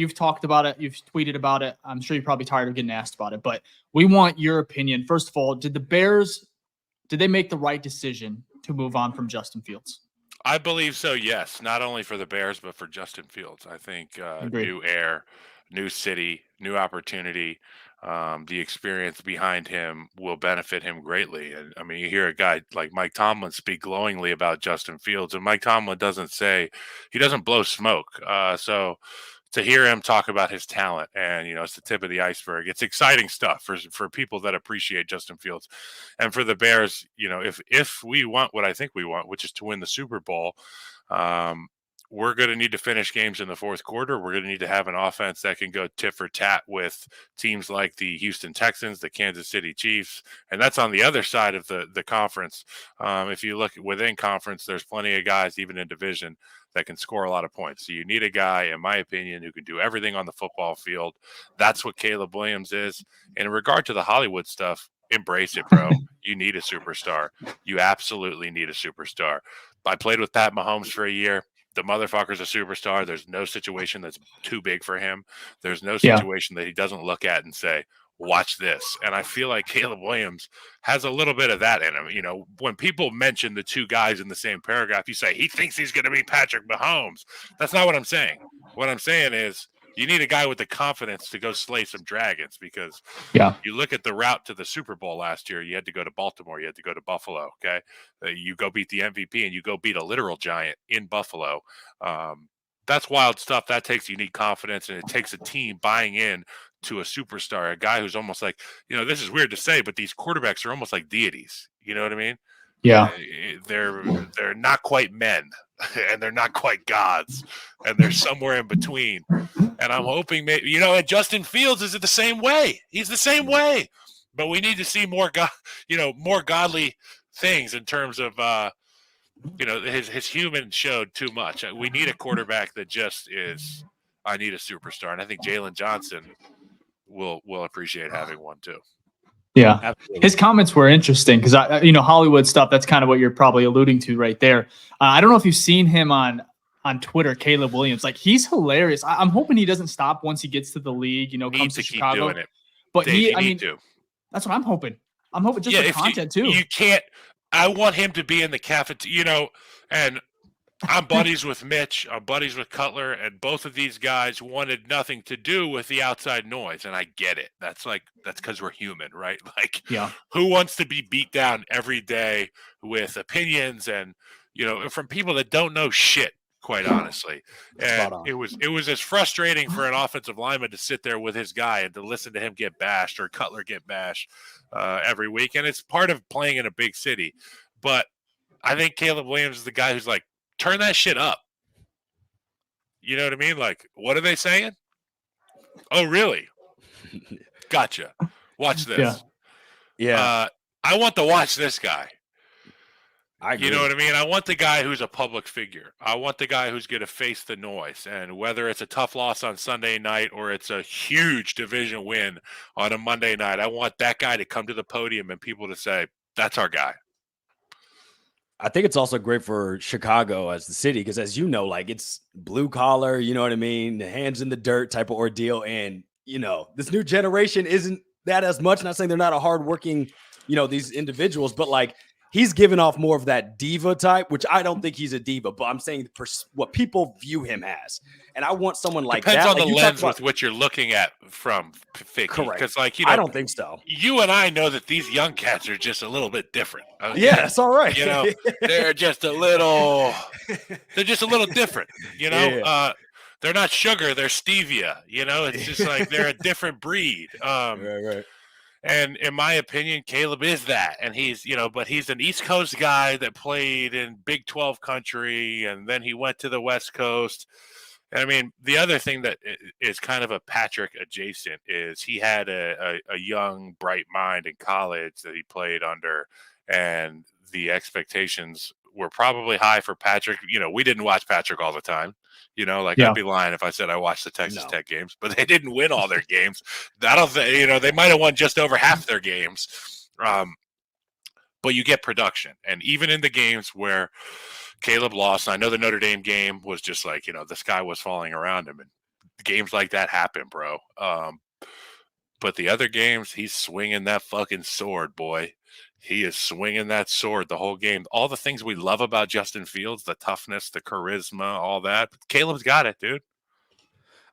You've talked about it. You've tweeted about it. I'm sure you're probably tired of getting asked about it, but we want your opinion. First of all, did they make the right decision to move on from Justin Fields? I believe so, yes. Not only for the Bears, but for Justin Fields. I think Agreed. new air, new city, new opportunity, the experience behind him will benefit him greatly. And I mean, you hear a guy like Mike Tomlin speak glowingly about Justin Fields, and Mike Tomlin he doesn't blow smoke. So to hear him talk about his talent and it's the tip of the iceberg. It's exciting stuff for people that appreciate Justin Fields, and for the Bears. If we want what I think we want, which is to win the Super Bowl, um, we're going to need to finish games in the fourth quarter. We're going to need to have an offense that can go tit for tat with teams like the Houston Texans, the Kansas City Chiefs, and that's on the other side of the conference. If you look within conference, there's plenty of guys, even in division, that can score a lot of points. So you need a guy, in my opinion, who can do everything on the football field. That's what Caleb Williams is. And in regard to the Hollywood stuff, embrace it, bro. You need a superstar. You absolutely need a superstar. I played with Pat Mahomes for a year. The motherfucker's a superstar. There's no situation that's too big for him. There's no situation that he doesn't look at and say, watch this. And I feel like Caleb Williams has a little bit of that in him. When people mention the two guys in the same paragraph, you say, he thinks he's going to be Patrick Mahomes. That's not what I'm saying. What I'm saying is you need a guy with the confidence to go slay some dragons, because you look at the route to the Super Bowl last year, you had to go to Baltimore, you had to go to Buffalo, okay? You go beat the MVP and you go beat a literal giant in Buffalo. That's wild stuff. That takes unique confidence, and it takes a team buying in to a superstar, a guy who's almost like, this is weird to say, but these quarterbacks are almost like deities. You know what I mean? Yeah. They're not quite men, and they're not quite gods, and they're somewhere in between. And I'm hoping maybe, and Justin Fields is the same way. He's the same way. But we need to see more godly things in terms of his human showed too much. We need a quarterback that just is, I need a superstar. And I think Jalen Johnson will appreciate having one too. Yeah. Absolutely. His comments were interesting because Hollywood stuff, that's kind of what you're probably alluding to right there. I don't know if you've seen him on Twitter, Caleb Williams. Like, he's hilarious. I'm hoping he doesn't stop once he gets to the league, comes to Chicago. Keep doing it. But Dave, that's what I'm hoping. I'm hoping just for content too. You can't. I want him to be in the cafeteria, and I'm buddies with Mitch, I'm buddies with Cutler, and both of these guys wanted nothing to do with the outside noise, and I get it. That's because we're human, right? Like, who wants to be beat down every day with opinions and, from people that don't know shit, quite honestly. And it was as frustrating for an offensive lineman to sit there with his guy and to listen to him get bashed or Cutler get bashed every week, and it's part of playing in a big city. But I think Caleb Williams is the guy who's like, turn that shit up. You know what I mean? Like, what are they saying? Oh, really? Gotcha. Watch this. Yeah. I want to watch this guy. I agree. You know what I mean? I want the guy who's a public figure. I want the guy who's going to face the noise. And whether it's a tough loss on Sunday night or it's a huge division win on a Monday night, I want that guy to come to the podium and people to say, that's our guy. I think it's also great for Chicago as the city because, as you know, like, it's blue collar, you know what I mean? The hands in the dirt type of ordeal. And, this new generation isn't that as much. Not saying they're not a hardworking, these individuals, but like, he's giving off more of that diva type, which I don't think he's a diva, but I'm saying what people view him as. And I want someone like Depends that. Depends on the lens with which you're looking at from Ficky. Correct. Because, like, I don't think so. You and I know that these young cats are just a little bit different. Okay? Yeah, that's all right. They're just a little different, Yeah. They're not sugar, they're stevia, it's just like they're a different breed. Right. And in my opinion, Caleb is that. And he's, but he's an East Coast guy that played in Big 12 country, and then he went to the West Coast. I mean, the other thing that is kind of a Patrick adjacent is he had a young, bright mind in college that he played under, and the expectations were probably high for Patrick. We didn't watch Patrick all the time. I'd be lying if I said I watched the Texas Tech games, but they didn't win all their games. I don't think, they might have won just over half their games. But you get production. And even in the games where Caleb lost, I know the Notre Dame game was just like, the sky was falling around him, and games like that happen, bro. But the other games, he's swinging that fucking sword, boy. He is swinging that sword the whole game. All the things we love about Justin Fields, the toughness, the charisma, all that. Caleb's got it, dude.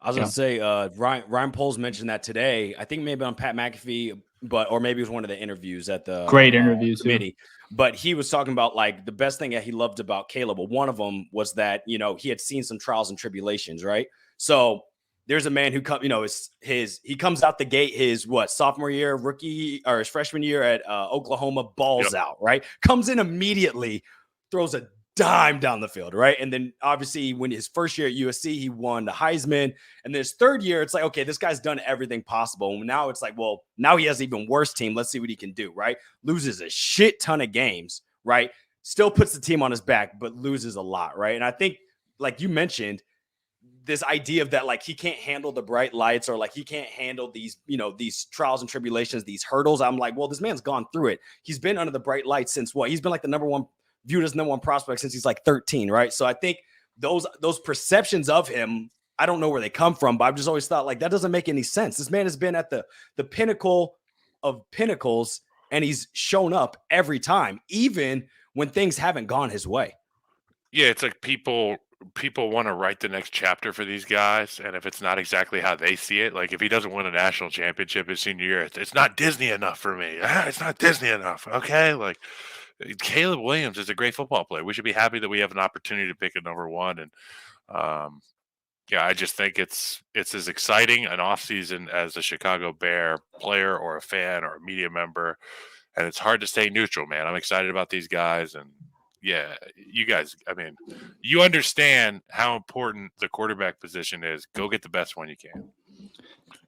I was gonna say, Ryan Poles mentioned that today. I think maybe on Pat McAfee, or maybe it was one of the interviews at the Great interviews, committee. But he was talking about like the best thing that he loved about Caleb. Well, one of them was that he had seen some trials and tribulations, right? So there's a man who he comes out the gate his sophomore year, rookie or his freshman year at Oklahoma, balls out, right? Comes in immediately, throws a dime down the field, right? And then obviously when his first year at USC, he won the Heisman. And then his third year, it's like, okay, this guy's done everything possible. And now it's like, well, now he has an even worse team. Let's see what he can do, right? Loses a shit ton of games, right? Still puts the team on his back, but loses a lot, right? And I think, like you mentioned, this idea of that, like, he can't handle the bright lights, or like he can't handle these, these trials and tribulations, these hurdles. I'm like, well, this man's gone through it. He's been under the bright lights since what? He's been like viewed as number one prospect since he's like 13, right? So I think those perceptions of him, I don't know where they come from, but I've just always thought like that doesn't make any sense. This man has been at the pinnacle of pinnacles, and he's shown up every time, even when things haven't gone his way. Yeah, it's like people want to write the next chapter for these guys, and if it's not exactly how they see it, like if he doesn't win a national championship his senior year, it's not Disney enough for me. It's not Disney enough. Okay, like Caleb Williams is a great football player. We should be happy that we have an opportunity to pick a number one. And I just think it's as exciting an offseason as a Chicago Bear player or a fan or a media member. And it's hard to stay neutral, man. I'm excited about these guys. And yeah, you guys, I mean, you understand how important the quarterback position is. Go get the best one you can.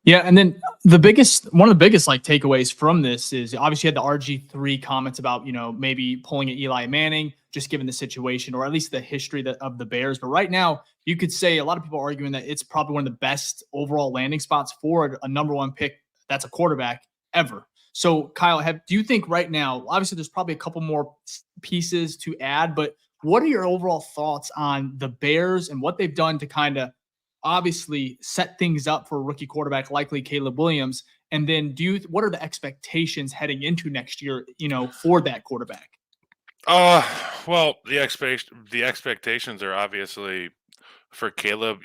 Yeah, and then one of the biggest like takeaways from this is obviously you had the RG3 comments about maybe pulling at Eli Manning, just given the situation or at least the history of the Bears. But right now, you could say a lot of people are arguing that it's probably one of the best overall landing spots for a number one pick that's a quarterback ever. So Kyle, do you think right now? Obviously, there's probably a couple more pieces to add, but what are your overall thoughts on the Bears and what they've done to kind of obviously set things up for a rookie quarterback, likely Caleb Williams? And then what are the expectations heading into next year, for that quarterback? Well, the expectations are obviously for Caleb,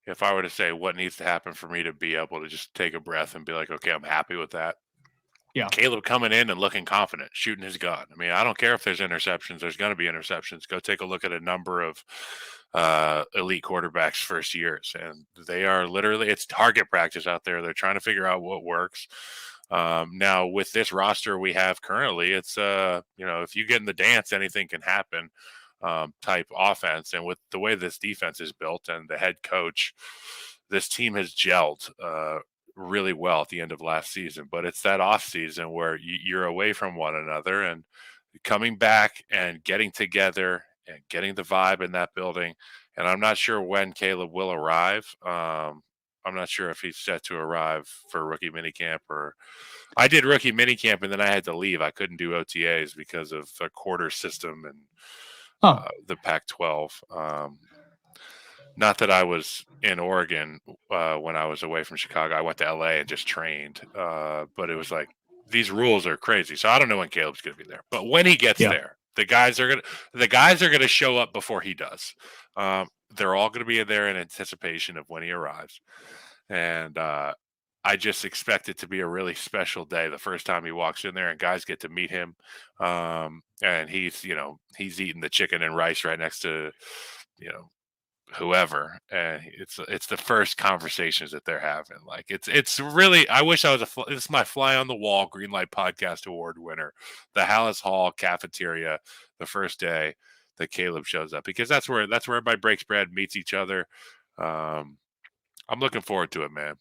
if I were to say what needs to happen for me to be able to just take a breath and be like, okay, I'm happy with that. Yeah. Caleb coming in and looking confident, shooting his gun. I mean, I don't care if there's interceptions. There's going to be interceptions. Go take a look at a number of elite quarterbacks first years, and they are literally, it's target practice out there. They're trying to figure out what works. Now with this roster we have currently, it's if you get in the dance, anything can happen type offense. And with the way this defense is built and the head coach, this team has gelled really well at the end of last season. But it's that off season where you're away from one another, and coming back and getting together and getting the vibe in that building. And I'm not sure when Caleb will arrive. I'm not sure if he's set to arrive for rookie minicamp, or I did rookie minicamp and then I had to leave. I couldn't do OTAs because of the quarter system and the Pac-12. Not that I was in Oregon when I was away from Chicago. I went to LA and just trained. But it was like, these rules are crazy. So I don't know when Caleb's going to be there. But when he gets there, the guys are gonna show up before he does. They're all going to be there in anticipation of when he arrives. And I just expect it to be a really special day the first time he walks in there and guys get to meet him. And he's eating the chicken and rice right next to, whoever. And it's the first conversations that they're having. Like it's really, I wish I was this is my fly on the wall Greenlight Podcast Award winner, the Hallis Hall cafeteria, the first day that Caleb shows up, because that's where everybody breaks bread, meets each other. I'm looking forward to it, man.